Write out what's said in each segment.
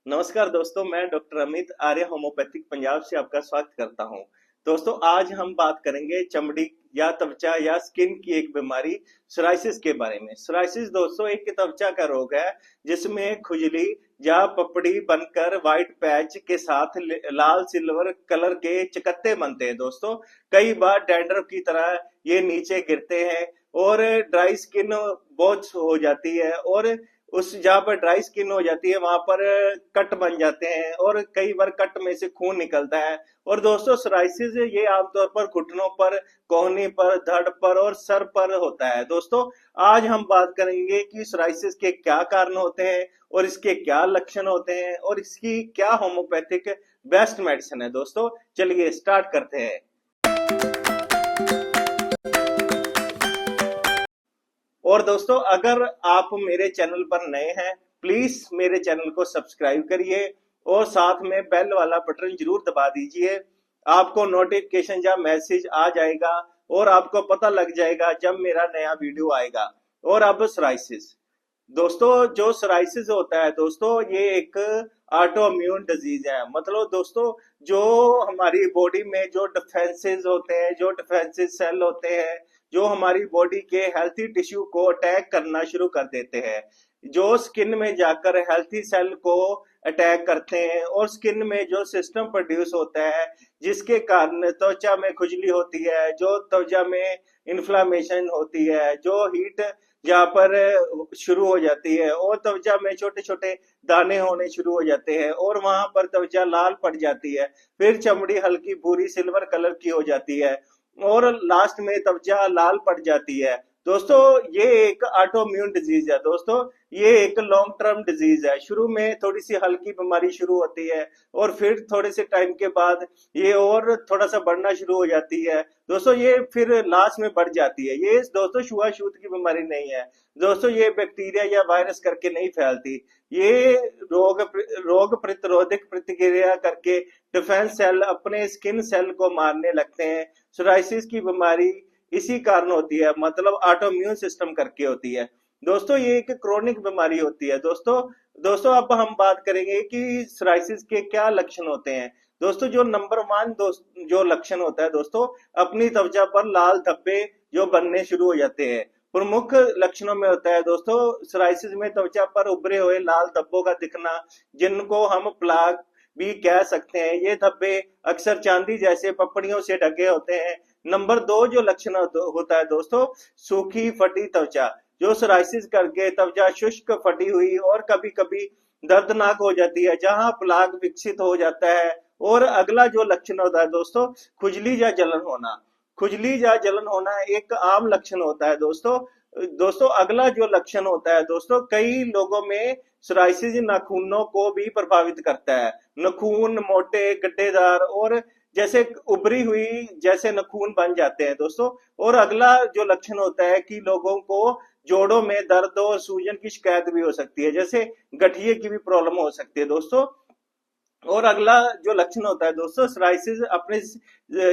नमस्कार दोस्तों, मैं डॉक्टर अमित आर्य होम्योपैथिक पंजाब से आपका स्वागत करता हूं। दोस्तों, आज हम बात करेंगे चमड़ी या त्वचा या स्किन की एक बीमारी सोराइसिस के बारे में। सोराइसिस दोस्तों एक त्वचा का रोग है जिसमें खुजली या पपड़ी बनकर व्हाइट पैच के साथ लाल सिल्वर कलर के चकत्ते बनते हैं। दोस्तों, कई बार डैंड्रफ की तरह ये नीचे गिरते हैं और ड्राई स्किन बहुत हो जाती है और उस जहाँ पर ड्राई स्किन हो जाती है वहां पर कट बन जाते हैं और कई बार कट में से खून निकलता है। और दोस्तों, सोराइसिस ये आमतौर पर घुटनों पर, कोहनी पर, धड़ पर और सर पर होता है। दोस्तों, आज हम बात करेंगे कि सोराइसिस के क्या कारण होते हैं और इसके क्या लक्षण होते हैं और इसकी क्या होम्योपैथिक बेस्ट मेडिसिन है। दोस्तों, चलिए स्टार्ट करते हैं। और दोस्तों, अगर आप मेरे चैनल पर नए हैं, प्लीज मेरे चैनल को सब्सक्राइब करिए और साथ में बेल वाला बटन जरूर दबा दीजिए। आपको नोटिफिकेशन या मैसेज आ जाएगा और आपको पता लग जाएगा जब मेरा नया वीडियो आएगा। और अब सोराइसिस दोस्तों, जो सोराइसिस होता है दोस्तों, ये एक ऑटो इम्यून डिजीज है। मतलब दोस्तों, जो हमारी बॉडी में जो डिफेंसेस होते हैं, जो डिफेंसेस सेल होते हैं, जो हमारी बॉडी के हेल्थी टिश्यू को अटैक करना शुरू कर देते हैं, जो स्किन में जाकर हेल्थी सेल को अटैक करते हैं और स्किन में जो सिस्टम प्रोड्यूस होता है जिसके कारण त्वचा में खुजली होती है, जो त्वचा में इन्फ्लामेशन होती है, जो हीट जहाँ पर शुरू हो जाती है और त्वचा में छोटे छोटे दाने होने शुरू हो जाते हैं और वहां पर त्वचा लाल पड़ जाती है। फिर चमड़ी हल्की भूरी सिल्वर कलर की हो जाती है और लास्ट में त्वचा लाल पड़ जाती है। दोस्तों, ये एक ऑटोइम्यून डिजीज है। दोस्तों, ये एक लॉन्ग टर्म डिजीज है। शुरू में थोड़ी सी हल्की बीमारी शुरू होती है और फिर थोड़े से टाइम के बाद ये और थोड़ा सा बढ़ना शुरू हो जाती है। दोस्तों, ये फिर लास्ट में बढ़ जाती है। ये दोस्तों छुआछूत की बीमारी नहीं है। दोस्तों, ये बैक्टीरिया या वायरस करके नहीं फैलती। ये रोग प्रतिरोधक प्रतिक्रिया करके डिफेंस सेल अपने स्किन सेल को मारने लगते हैं। सोराइसिस की बीमारी इसी कारण होती है, मतलब ऑटोइम्यून सिस्टम करके होती है। दोस्तों, ये एक क्रोनिक बीमारी होती है। दोस्तों अब हम बात करेंगे कि सोराइसिस के क्या लक्षण होते हैं। दोस्तों, जो नंबर वन जो लक्षण होता है दोस्तों, अपनी त्वचा पर लाल धब्बे जो बनने शुरू हो जाते हैं। प्रमुख लक्षणों में होता है दोस्तों, सोराइसिस में त्वचा पर उभरे हुए लाल धब्बों का दिखना, जिनको हम प्लाक भी कह सकते हैं। ये धब्बे अक्सर चांदी जैसे पपड़ियों से ढके होते हैं। नंबर दो जो लक्षण होता है दोस्तों, सूखी फटी त्वचा, जो सोराइसिस करके त्वचा शुष्क फटी हुई और कभी कभी दर्दनाक हो जाती है, जहां प्लाक विकसित हो जाता है। और अगला जो लक्षण होता है दोस्तों, खुजली या जलन होना। खुजली या जलन होना एक आम लक्षण होता है दोस्तों। दोस्तों, अगला जो लक्षण होता है दोस्तों, कई लोगों में सोराइसिस नाखूनों को भी प्रभावित करता है। नाखून मोटे, गड्ढेदार और जैसे उभरी हुई जैसे नाखून बन जाते हैं दोस्तों। और अगला जो लक्षण होता है कि लोगों को जोड़ों में दर्द और सूजन की शिकायत भी हो सकती है, जैसे गठिए की भी प्रॉब्लम हो सकती है दोस्तों। और अगला जो लक्षण होता है दोस्तों, सोराइसिस अपने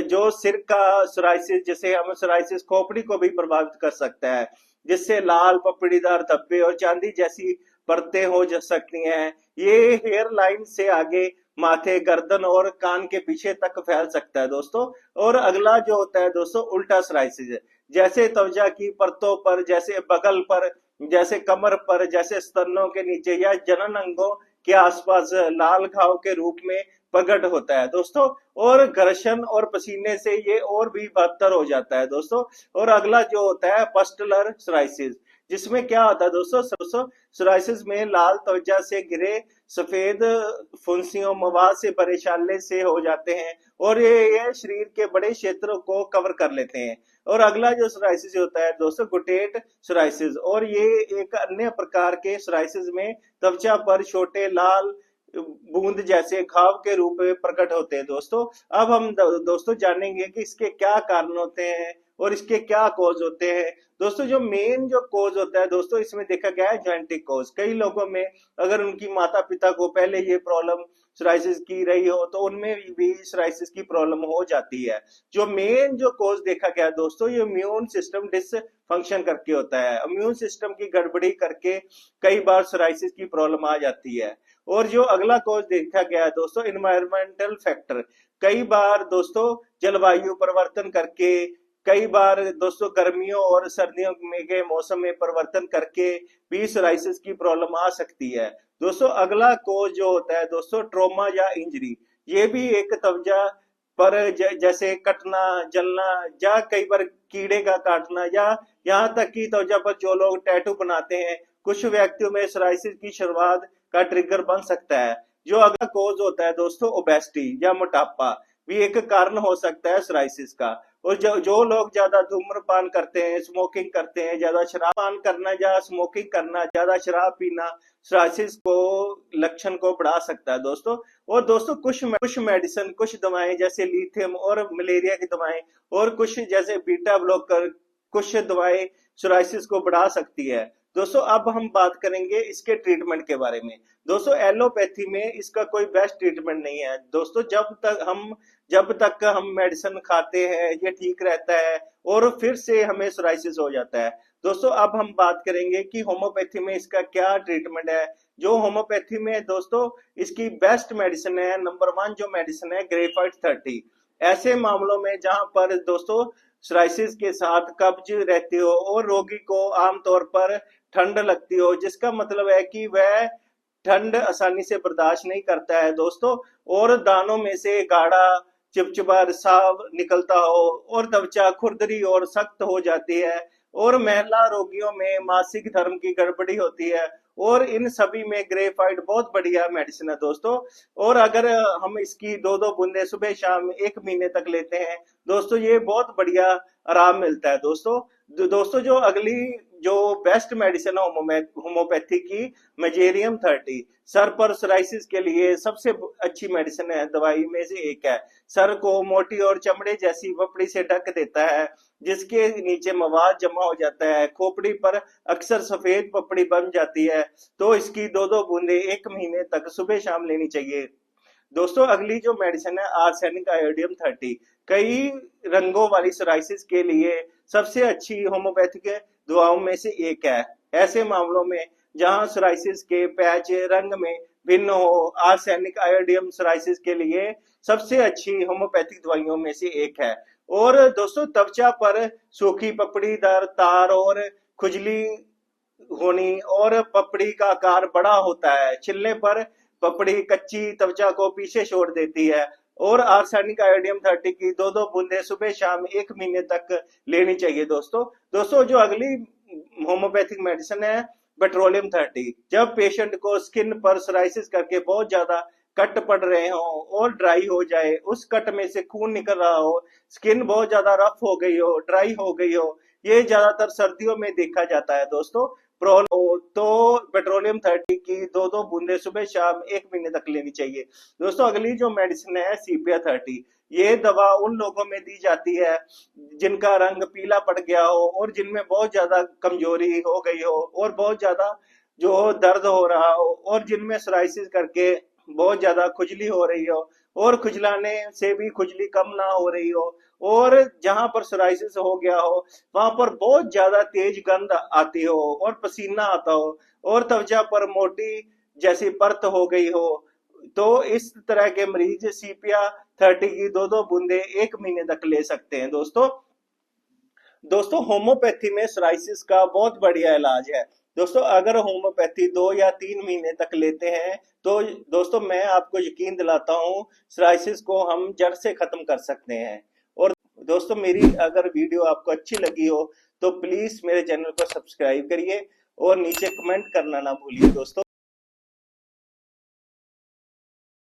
जो सिर का सोराइसिस, जैसे हम सोराइसिस खोपड़ी को भी प्रभावित कर सकता है, जिससे लाल पपड़ीदार धब्बे और चांदी जैसी परतें हो जा सकती हैं। ये हेयर लाइन से आगे माथे, गर्दन और कान के पीछे तक फैल सकता है दोस्तों। और अगला जो होता है दोस्तों, उल्टा सोराइसिस, जैसे त्वचा की परतों पर, जैसे बगल पर, जैसे कमर पर, जैसे स्तनों के नीचे या जनन अंगों के आसपास लाल घाव के रूप में प्रकट होता है दोस्तों। और घर्षण और पसीने से ये और भी बदतर हो जाता है दोस्तों। और अगला जो होता है पस्टुलर सोराइसिस, जिसमें क्या होता है दोस्तों, सोराइसिस में लाल त्वचा से घिरे सफेद फुंसियों मवाद से परेशानी से हो जाते हैं और ये शरीर के बड़े क्षेत्रों को कवर कर लेते हैं। और अगला जो सोराइसिस होता है दोस्तों, गुटेट सोराइसिस, और ये एक अन्य प्रकार के सोराइसिस में त्वचा पर छोटे लाल बूंद जैसे घाव के रूप में प्रकट होते हैं दोस्तों। अब हम दोस्तों जानेंगे कि इसके क्या कारण होते हैं और इसके क्या कॉज होते हैं। दोस्तों जो मेन जो कॉज होता है दोस्तों, इसमें देखा गया है जेनेटिक कॉज। कई लोगों में अगर उनकी माता पिता को पहले ये प्रॉब्लम सोराइसिस की रही हो तो उनमें भी सोराइसिस की प्रॉब्लम हो जाती है। जो मेन जो कॉज देखा गया है दोस्तों, ये इम्यून सिस्टम डिसफंक्शन करके होता है। इम्यून सिस्टम की गड़बड़ी करके कई बार सोराइसिस की प्रॉब्लम आ जाती है। और जो अगला कॉज देखा गया है दोस्तों, इन्वायरमेंटल फैक्टर। कई बार दोस्तों जलवायु परिवर्तन करके, कई बार दोस्तों गर्मियों और सर्दियों में के मौसम में परिवर्तन करके भी सोराइसिस की प्रॉब्लम आ सकती है। दोस्तों अगला कोज जो होता है दोस्तों, ट्रोमा या इंजरी। ये भी एक त्वचा पर जैसे कटना, जलना, या कई बार कीड़े का काटना, या यहाँ तक कि त्वचा पर जो लोग टैटू बनाते हैं, कुछ व्यक्तियों में सोराइसिस की शुरुआत का ट्रिगर बन सकता है। जो अगला कोज होता है दोस्तों, ओबेसिटी या मोटापा भी एक कारण हो सकता है सोराइसिस का। और जो लोग ज्यादा धूम्रपान करते हैं, स्मोकिंग करते हैं, ज्यादा शराब पान करना या स्मोकिंग करना, ज्यादा शराब पीना सोराइसिस को लक्षण को बढ़ा सकता है दोस्तों। और दोस्तों कुछ मेडिसिन, कुछ दवाएं जैसे लिथियम और मलेरिया की दवाएं, और कुछ जैसे बीटा ब्लॉकर, कुछ दवाएं सोराइसिस को बढ़ा सकती है दोस्तों। अब हम बात करेंगे इसके ट्रीटमेंट के बारे में। दोस्तों एलोपैथी में इसका कोई बेस्ट ट्रीटमेंट नहीं है दोस्तों। जब तक हम मेडिसिन खाते हैं ये ठीक रहता है, और फिर से हमें सोराइसिस हो जाता है दोस्तों। अब हम बात करेंगे कि होम्योपैथी में इसका क्या ट्रीटमेंट है। जो होम्योपैथी में दोस्तों इसकी बेस्ट मेडिसिन है, नंबर 1 जो मेडिसिन है, ग्रेफाइट 30। ऐसे मामलों में जहां पर दोस्तों सोराइसिस के साथ कब्ज रहती हो और रोगी को आमतौर पर ठंड लगती हो, जिसका मतलब है कि वह ठंड आसानी से बर्दाश्त नहीं करता है दोस्तों, और दानों में से गाढ़ा चिपचिपा रिसाव निकलता हो, और त्वचा खुरदरी और सख्त हो जाती है, और महिला रोगियों में मासिक धर्म की गड़बड़ी होती है, और इन सभी में ग्रेफाइट बहुत बढ़िया मेडिसिन है दोस्तों। और अगर हम इसकी 2-2 बूंदे सुबह शाम 1 महीने तक लेते हैं दोस्तों, ये बहुत बढ़िया आराम मिलता है दोस्तों। दोस्तों जो अगली जो बेस्ट मेडिसिन है होम्योपैथी की, मेजेरियम 30, सर पर सोराइसिस के लिए सबसे अच्छी मेडिसिन है, दवाई में से एक है। सर को मोटी और चमड़े जैसी पपड़ी से ढक देता है, जिसके नीचे मवाद जमा हो जाता है। खोपड़ी पर अक्सर सफेद पपड़ी बन जाती है, तो इसकी 2-2 बूंदे 1 महीने तक सुबह शाम लेनी चाहिए दोस्तों। अगली जो मेडिसिन है, आर्सेनिक आयोडियम 30, कई रंगों वाली सोराइसिस के लिए सबसे अच्छी होम्योपैथिक दवाओं में से एक है। ऐसे मामलों में जहां सोराइसिस के पैच रंग में भिन्न हो, आर्सेनिक आयोडियम सोराइसिस के लिए सबसे अच्छी होम्योपैथिक दवाइयों में से एक है। और दोस्तों त्वचा पर सूखी पपड़ीदार तार और खुजली होनी, और पपड़ी का आकार बड़ा होता है, छिलने पर पपड़ी कच्ची त्वचा को पीछे छोड़ देती है। और आर्सेनिक आयोडियम 30 की 2-2 बूंदे सुबह शाम 1 महीने तक लेनी चाहिए दोस्तों जो अगली होम्योपैथिक मेडिसिन है, पेट्रोलियम 30। जब पेशेंट को स्किन पर सोराइसिस करके बहुत ज्यादा कट पड़ रहे हो और ड्राई हो जाए, उस कट में से खून निकल रहा हो, स्किन बहुत ज्यादा रफ हो गई हो, ड्राई हो गई हो, ये ज्यादातर सर्दियों में देखा जाता है दोस्तों। तो पेट्रोलियम 30 की 2-2 बूंदे सुबह शाम 1 महीने तक लेनी चाहिए दोस्तों। अगली जो मेडिसिन है, सीपिया 30। ये दवा उन लोगों में दी जाती है जिनका रंग पीला पड़ गया हो, और जिनमें बहुत ज्यादा कमजोरी हो गई हो, और बहुत ज्यादा जो दर्द हो रहा हो, और जिनमें सोराइसिस करके बहुत ज्यादा खुजली हो रही हो, और खुजलाने से भी खुजली कम ना हो रही हो, और जहां पर सोराइसिस हो गया हो वहां पर बहुत ज्यादा तेज गंध आती हो, और पसीना आता हो, और त्वचा पर मोटी जैसी परत हो गई हो, तो इस तरह के मरीज सीपिया 30 की 2-2 बूंदे 1 महीने तक ले सकते हैं दोस्तों होम्योपैथी में सोराइसिस का बहुत बढ़िया इलाज है दोस्तों। अगर होम्योपैथी 2 या 3 महीने तक लेते हैं तो दोस्तों मैं आपको यकीन दिलाता हूं सोराइसिस को हम जड़ से खत्म कर सकते हैं। और दोस्तों मेरी अगर वीडियो आपको अच्छी लगी हो तो प्लीज मेरे चैनल को सब्सक्राइब करिए, और नीचे कमेंट करना ना भूलिए दोस्तों।